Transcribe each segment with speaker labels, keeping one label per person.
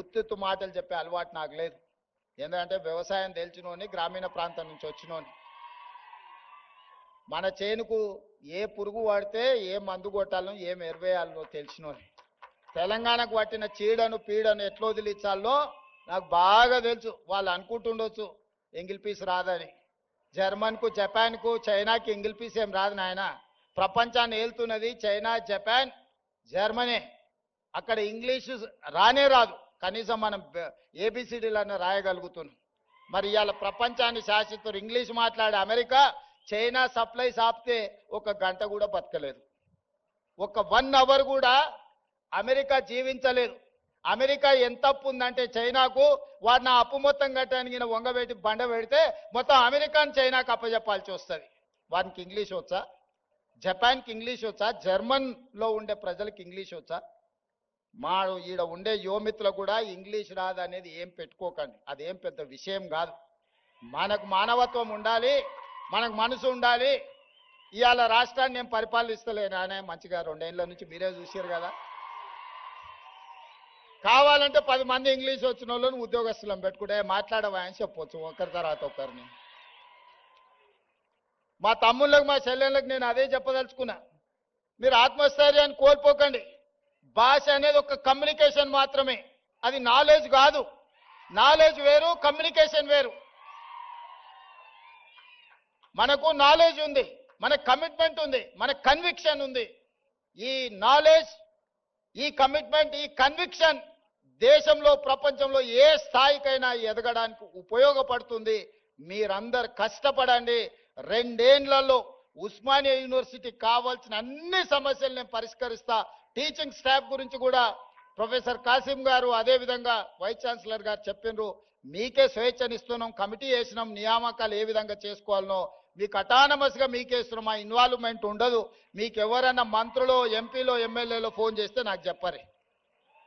Speaker 1: ఉత్తుత్తు మాటలు చెప్పే అలవాటు నాకు లేదు. ఎందుకంటే వ్యవసాయం తెలిసినోని, గ్రామీణ ప్రాంతం నుంచి వచ్చినోని. మన చేనుకు ఏ పురుగు పడితే ఏ మందు కొట్టాలో ఏం ఎరువేయాలో తెలిసినోని. తెలంగాణకు పట్టిన చీడను పీడను ఎట్లా వదిలించాలో నాకు బాగా తెలుసు. వాళ్ళు అనుకుంటుండొచ్చు ఎంగిల్ పీస్ రాదని. జర్మన్కు, జపాన్కు, చైనాకి ఎంగిల్ పీస్ ఏం రాదు నాయన. ప్రపంచాన్ని ఏలుతున్నది చైనా, జపాన్, జర్మనీ. అక్కడ ఇంగ్లీషు రానే రాదు. కనీసం మనం ఏబిసిడీలన్నా రాయగలుగుతున్నాం. మరి ఇవాళ ప్రపంచాన్ని శాసిస్తారు ఇంగ్లీష్ మాట్లాడే అమెరికా. చైనా సప్లైస్ ఆపితే ఒక గంట కూడా బతకలేదు. ఒక 1 అవర్ కూడా అమెరికా జీవించలేదు. అమెరికా ఎంత అప్పు ఉందంటే చైనాకు, వాడిని ఆ అప్పు మొత్తం కట్టడానికి వంగబెట్టి బండ పెడితే మొత్తం అమెరికాని చైనాకు అప్పచెప్పాల్సి వస్తుంది. వానికి ఇంగ్లీష్ వచ్చా? జపాన్కి ఇంగ్లీష్ వచ్చా? జర్మన్లో ఉండే ప్రజలకు ఇంగ్లీష్ వచ్చా? మా ఈడ ఉండే యువమిత్రులు కూడా ఇంగ్లీష్ రాదు అనేది ఏం పెట్టుకోకండి. అదేం పెద్ద విషయం కాదు. మనకు మానవత్వం ఉండాలి, మనకు మనసు ఉండాలి. ఇవాళ రాష్ట్రాన్ని నేను పరిపాలిస్తలేను అనే మంచిగా 2 ఏళ్ల నుంచి మీరే చూసారు కదా. కావాలంటే 10 మంది ఇంగ్లీష్ వచ్చిన వాళ్ళని ఉద్యోగస్తులను పెట్టుకుంటే మాట్లాడవా అని చెప్పొచ్చు ఒకరి తర్వాత ఒకరిని. మా తమ్ముళ్ళకు, మా చెల్లెళ్ళకి నేను అదే చెప్పదలుచుకున్నా. మీరు ఆత్మస్థైర్యాన్ని కోల్పోకండి. భాష అనేది ఒక కమ్యూనికేషన్ మాత్రమే, అది నాలెడ్జ్ కాదు. నాలెడ్జ్ వేరు, కమ్యూనికేషన్ వేరు. మనకు నాలెడ్జ్ ఉంది, మన కమిట్మెంట్ ఉంది, మన కన్విక్షన్ ఉంది. ఈ నాలెడ్జ్, ఈ కమిట్మెంట్, ఈ కన్విక్షన్ దేశంలో, ప్రపంచంలో ఏ స్థాయికైనా ఎదగడానికి ఉపయోగపడుతుంది. మీరందరు కష్టపడండి. 2 ఏళ్లలో ఉస్మానియా యూనివర్సిటీకి కావాల్సిన అన్ని సమస్యలు నేను పరిష్కరిస్తా. టీచింగ్ స్టాఫ్ గురించి కూడా ప్రొఫెసర్ కాసిం గారు, అదేవిధంగా వైస్ ఛాన్సలర్ గారు చెప్పినారు. మీకే స్వేచ్ఛనిస్తున్నాం, కమిటీ వేసినాం, నియామకాలు ఏ విధంగా చేసుకోవాలనో మీకు అటానమస్గా మీకే ఇస్తున్నాం. మా ఇన్వాల్వ్మెంట్ ఉండదు. మీకు ఎవరైనా మంత్రులు, ఎంపీలో, ఎమ్మెల్యేలో ఫోన్ చేస్తే నాకు చెప్పరు.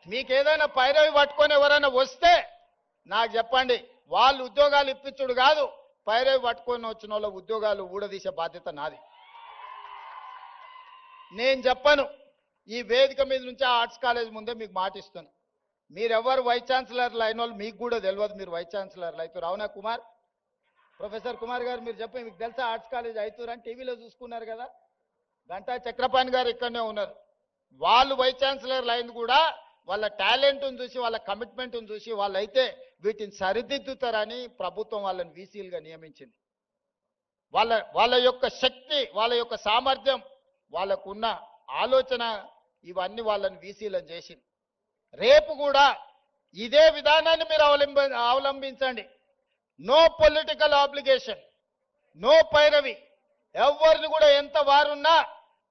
Speaker 1: మీకు ఏదైనా పైరవి పట్టుకొని ఎవరైనా వస్తే నాకు చెప్పండి. వాళ్ళు ఉద్యోగాలు ఇప్పించుడు కాదు, పైరవి పట్టుకొని వచ్చిన వాళ్ళ ఉద్యోగాలు ఊడదీసే బాధ్యత నాది. నేను చెప్పను. ఈ వేదిక మీద నుంచి ఆర్ట్స్ కాలేజ్ ముందే మీకు మాటిస్తాను. మీరెవరు వైస్ ఛాన్సలర్లు అయిన వాళ్ళు మీకు కూడా తెలియదు మీరు వైస్ ఛాన్సలర్లు అవుతారు. అవునా కుమార్? ప్రొఫెసర్ కుమార్ గారు మీరు చెప్పండి, మీకు తెలుసా ఆర్ట్స్ కాలేజ్ అవుతారు అని? టీవీలో చూసుకున్నారు కదా. గంటా చక్రపాణి గారు ఇక్కడనే ఉన్నారు. వాళ్ళు వైస్ ఛాన్సలర్లు అయింది కూడా వాళ్ళ టాలెంట్ను చూసి, వాళ్ళ కమిట్మెంట్ను చూసి వాళ్ళైతే వీటిని సరిదిద్దుతారని ప్రభుత్వం వాళ్ళని వీసీలుగా నియమించింది. వాళ్ళ యొక్క శక్తి, వాళ్ళ యొక్క సామర్థ్యం, వాళ్ళకున్న ఆలోచన ఇవన్నీ వాళ్ళని వీసీలను చేసింది. రేపు కూడా ఇదే విధానాన్ని మీరు అవలంబించండి. నో పొలిటికల్ ఆబ్లిగేషన్, నో పైరవి. ఎవరిని కూడా ఎంత వారున్నా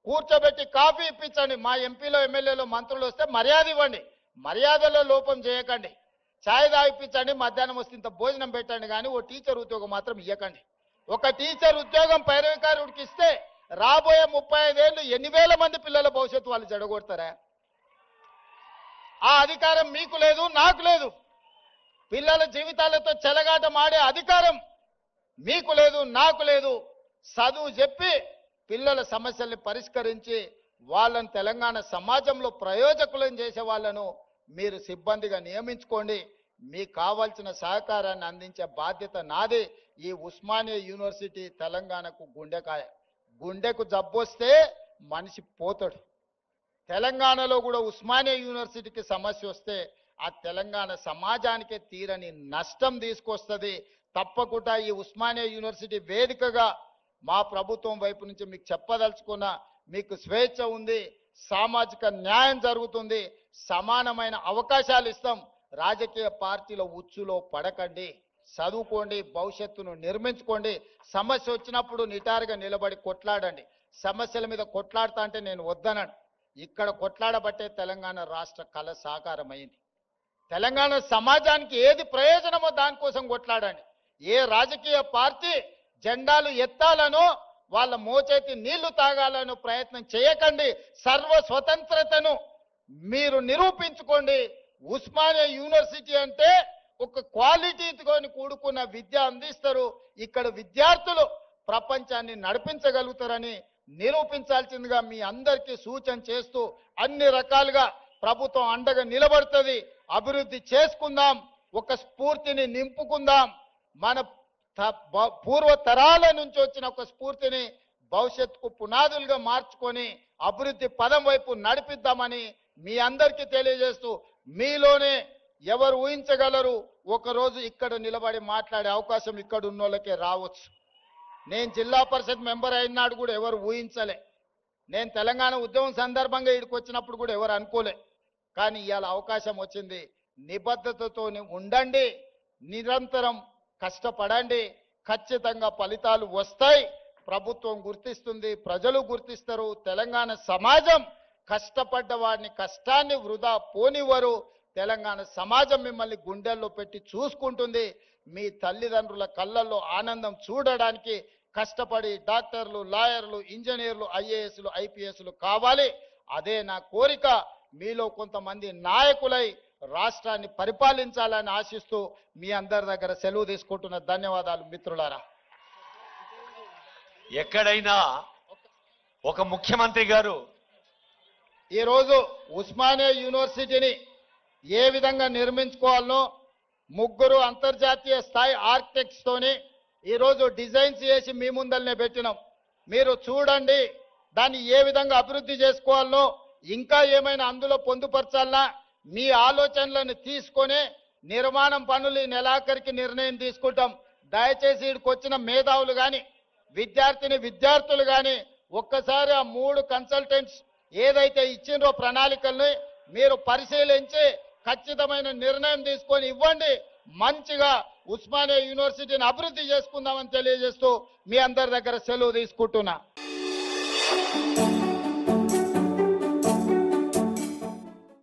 Speaker 1: కూర్చోబెట్టి కాఫీ ఇప్పించండి. మా ఎంపీలో, ఎమ్మెల్యేలో, మంత్రులు వస్తే మర్యాద ఇవ్వండి, మర్యాదలో లోపం చేయకండి. ఛాయ్ తాగిపించండి, మధ్యాహ్నం వస్తే ఇంత భోజనం పెట్టండి, కానీ ఓ టీచర్ ఉద్యోగం మాత్రం ఇవ్వకండి. ఒక టీచర్ ఉద్యోగం పైరవికారుడికి ఇస్తే రాబోయే 35 ఏళ్ళు 8,000 మంది పిల్లల భవిష్యత్తు వాళ్ళు జడగొడతారా? ఆ అధికారం మీకు లేదు, నాకు లేదు. పిల్లల జీవితాలతో చెలగాటమాడే అధికారం మీకు లేదు, నాకు లేదు. చదువు చెప్పి పిల్లల సమస్యల్ని పరిష్కరించి వాళ్ళని తెలంగాణ సమాజంలో ప్రయోజకులను చేసే వాళ్ళను మీరు సిబ్బందిగా నియమించుకోండి. మీకు కావాల్సిన సహకారాన్ని అందించే బాధ్యత నాది. ఈ ఉస్మానియా యూనివర్సిటీ తెలంగాణకు గుండెకాయ. గుండెకు జబ్బొస్తే మనిషి పోతాడు. తెలంగాణలో కూడా ఉస్మానియా యూనివర్సిటీకి సమస్య వస్తే ఆ తెలంగాణ సమాజానికే తీరని నష్టం తీసుకొస్తుంది. తప్పకుండా ఈ ఉస్మానియా యూనివర్సిటీ వేదికగా మా ప్రభుత్వం వైపు నుంచి మీకు చెప్పదలుచుకున్న, మీకు స్వేచ్ఛ ఉంది, సామాజిక న్యాయం జరుగుతుంది, సమానమైన అవకాశాలు ఇస్తాం. రాజకీయ పార్టీల ఉచ్చులో పడకండి, చదువుకోండి, భవిష్యత్తును నిర్మించుకోండి. సమస్య వచ్చినప్పుడు నిటారుగా నిలబడి కొట్లాడండి. సమస్యల మీద కొట్లాడుతా అంటే నేను వద్దనను. ఇక్కడ కొట్లాడబట్టే తెలంగాణ రాష్ట్ర కళ సాకారమైంది. తెలంగాణ సమాజానికి ఏది ప్రయోజనమో దానికోసం కొట్లాడండి. ఏ రాజకీయ పార్టీ జెండాలు ఎత్తాలనో, వాళ్ళ మోచేతి నీళ్లు తాగాలనో ప్రయత్నం చేయకండి. సర్వ స్వతంత్రతను మీరు నిరూపించుకోండి. ఉస్మానియా యూనివర్సిటీ అంటే ఒక క్వాలిటీతో కూడుకున్న విద్య అందిస్తారు. ఇక్కడ విద్యార్థులు ప్రపంచాన్ని నడిపించగలుగుతారని నిరూపించాల్సిందిగా మీ అందరికీ సూచన చేస్తూ, అన్ని రకాలుగా ప్రభుత్వం అండగా నిలబడుతుంది. అభివృద్ధి చేసుకుందాం, ఒక స్ఫూర్తిని నింపుకుందాం. మన పూర్వ తరాల నుంచి వచ్చిన ఒక స్ఫూర్తిని భవిష్యత్తుకు పునాదులుగా మార్చుకొని అభివృద్ధి పదం వైపు నడిపిద్దామని మీ అందరికీ తెలియజేస్తూ, మీలోనే ఎవరు ఊహించగలరు ఒకరోజు ఇక్కడ నిలబడి మాట్లాడే అవకాశం ఇక్కడ ఉన్నోళ్ళకే రావచ్చు. నేను జిల్లా పరిషత్ మెంబర్ అయినాడు కూడా ఎవరు ఊహించలే. నేను తెలంగాణ ఉద్యమం సందర్భంగా ఇక్కడికి వచ్చినప్పుడు కూడా ఎవరు అనుకోలే. కానీ ఇవాళ అవకాశం వచ్చింది. నిబద్ధతతో ఉండండి, నిరంతరం కష్టపడండి, ఖచ్చితంగా ఫలితాలు వస్తాయి. ప్రభుత్వం గుర్తిస్తుంది, ప్రజలు గుర్తిస్తారు. తెలంగాణ సమాజం కష్టపడ్డ వాడిని కష్టాన్ని వృధా పోనివ్వరు. తెలంగాణ సమాజం మిమ్మల్ని గుండెల్లో పెట్టి చూసుకుంటుంది. మీ తల్లిదండ్రుల కళ్ళల్లో ఆనందం చూడడానికి కష్టపడి డాక్టర్లు, లాయర్లు, ఇంజనీర్లు, ఐఏఎస్లు, ఐపీఎస్లు కావాలి. అదే నా కోరిక. మీలో కొంతమంది నాయకులై రాష్ట్రాన్ని పరిపాలించాలని ఆశిస్తూ మీ అందరి దగ్గర సెలవు తీసుకుంటున్న ధన్యవాదాలు మిత్రులారా.
Speaker 2: ఎక్కడైనా ఒక ముఖ్యమంత్రి గారు
Speaker 1: ఈరోజు ఉస్మానియా యూనివర్సిటీని ఏ విధంగా నిర్మించుకోవాలనో ముగ్గురు అంతర్జాతీయ స్థాయి ఆర్కిటెక్ట్స్ తోని ఈరోజు డిజైన్స్ చేసి మీ ముందల్నే పెట్టినాం. మీరు చూడండి, దాన్ని ఏ విధంగా అభివృద్ధి చేసుకోవాలనో, ఇంకా ఏమైనా అందులో పొందుపరచాలన్నా మీ ఆలోచనలను తీసుకొని నిర్మాణం పనులు నెలాఖరికి నిర్ణయం తీసుకుంటాం. దయచేసి ఇక్కడికి వచ్చిన మేధావులు కానీ విద్యార్థులు కానీ ఒక్కసారి ఆ 3 కన్సల్టెంట్స్ ఏదైతే ఇచ్చిండ్రో ప్రణాళికల్ని మీరు పరిశీలించి ఖచ్చితమైన నిర్ణయం తీసుకొని ఇవ్వండి. మంచిగా ఉస్మానియా యూనివర్సిటీని అభివృద్ధి చేసుకుందామని తెలియజేస్తూ మీ అందరి దగ్గర సెలవు తీసుకుంటున్నా.